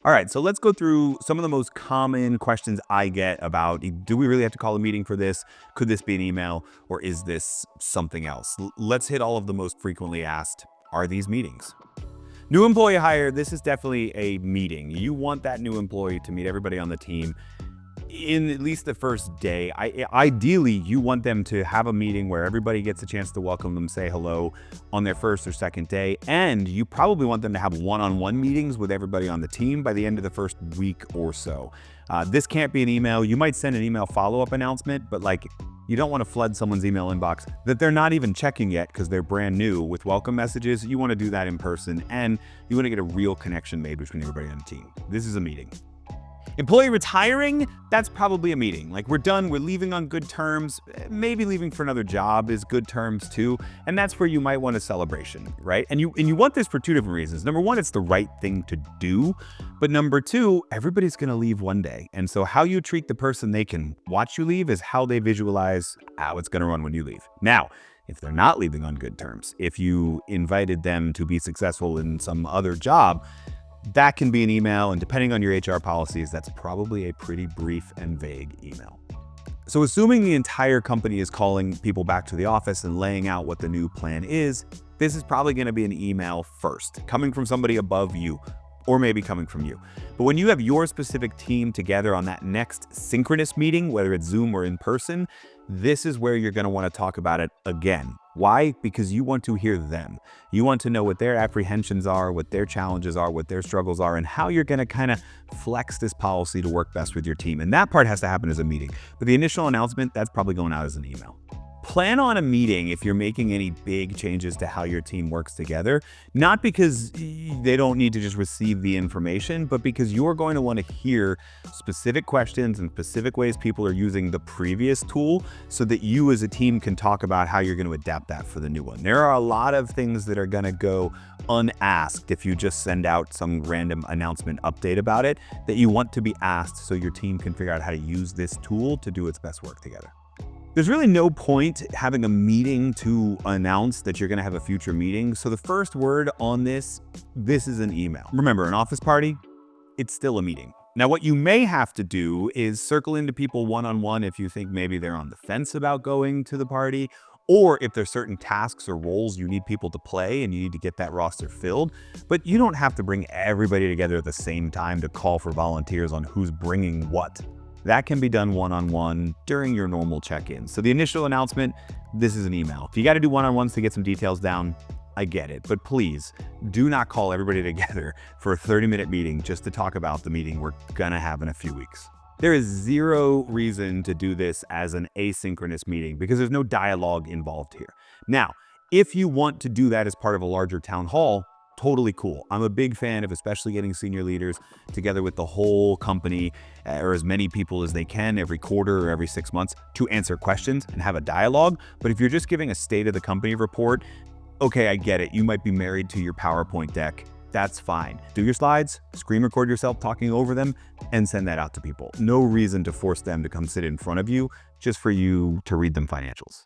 All right, so let's go through some of the most common questions I get about, do we really have to call a meeting for this? Could this be an email, or is this something else? Let's hit all of the most frequently asked, are these meetings? New employee hire, this is definitely a meeting. You want that new employee to meet everybody on the team in at least the first day. Ideally, you want them to have a meeting where everybody gets a chance to welcome them, say hello on their first or second day. And you probably want them to have one-on-one meetings with everybody on the team by the end of the first week or so. This can't be an email. You might send an email follow-up announcement, but you don't want to flood someone's email inbox that they're not even checking yet because they're brand new with welcome messages. You want to do that in person, and you want to get a real connection made between everybody on the team. This is a meeting. Employee retiring, that's probably a meeting. We're done, we're leaving on good terms. Maybe leaving for another job is good terms too. And that's where you might want a celebration, right? And you want this for two different reasons. Number one, it's the right thing to do. But number two, everybody's gonna leave one day. And so how you treat the person they can watch you leave is how they visualize how it's gonna run when you leave. Now, if they're not leaving on good terms, if you invited them to be successful in some other job, that can be an email, and depending on your HR policies, that's probably a pretty brief and vague email. So assuming the entire company is calling people back to the office and laying out what the new plan is, this is probably going to be an email first, coming from somebody above you, or maybe coming from you. But when you have your specific team together on that next synchronous meeting, whether it's Zoom or in person, this is where you're going to want to talk about it again. Why? Because you want to hear them. You want to know what their apprehensions are, what their challenges are, what their struggles are, and how you're going to kind of flex this policy to work best with your team. And that part has to happen as a meeting. But the initial announcement, that's probably going out as an email. Plan on a meeting if you're making any big changes to how your team works together, not because they don't need to just receive the information, but because you're going to want to hear specific questions and specific ways people are using the previous tool so that you as a team can talk about how you're going to adapt that for the new one. There are a lot of things that are going to go unasked if you just send out some random announcement update about it that you want to be asked so your team can figure out how to use this tool to do its best work together. There's really no point having a meeting to announce that you're going to have a future meeting. So the first word on this is an email. Remember, an office party, it's still a meeting. Now, what you may have to do is circle into people one-on-one if you think maybe they're on the fence about going to the party, or if there's certain tasks or roles you need people to play and you need to get that roster filled. But you don't have to bring everybody together at the same time to call for volunteers on who's bringing what. That can be done one-on-one during your normal check-in. So the initial announcement, this is an email. If you got to do one-on-ones to get some details down, I get it. But please do not call everybody together for a 30-minute meeting just to talk about the meeting we're gonna have in a few weeks. There is zero reason to do this as an asynchronous meeting because there's no dialogue involved here. Now, if you want to do that as part of a larger town hall, totally cool. I'm a big fan of especially getting senior leaders together with the whole company or as many people as they can every quarter or every 6 months to answer questions and have a dialogue. But if you're just giving a state of the company report, okay, I get it. You might be married to your PowerPoint deck. That's fine. Do your slides, screen record yourself talking over them, and send that out to people. No reason to force them to come sit in front of you just for you to read them financials.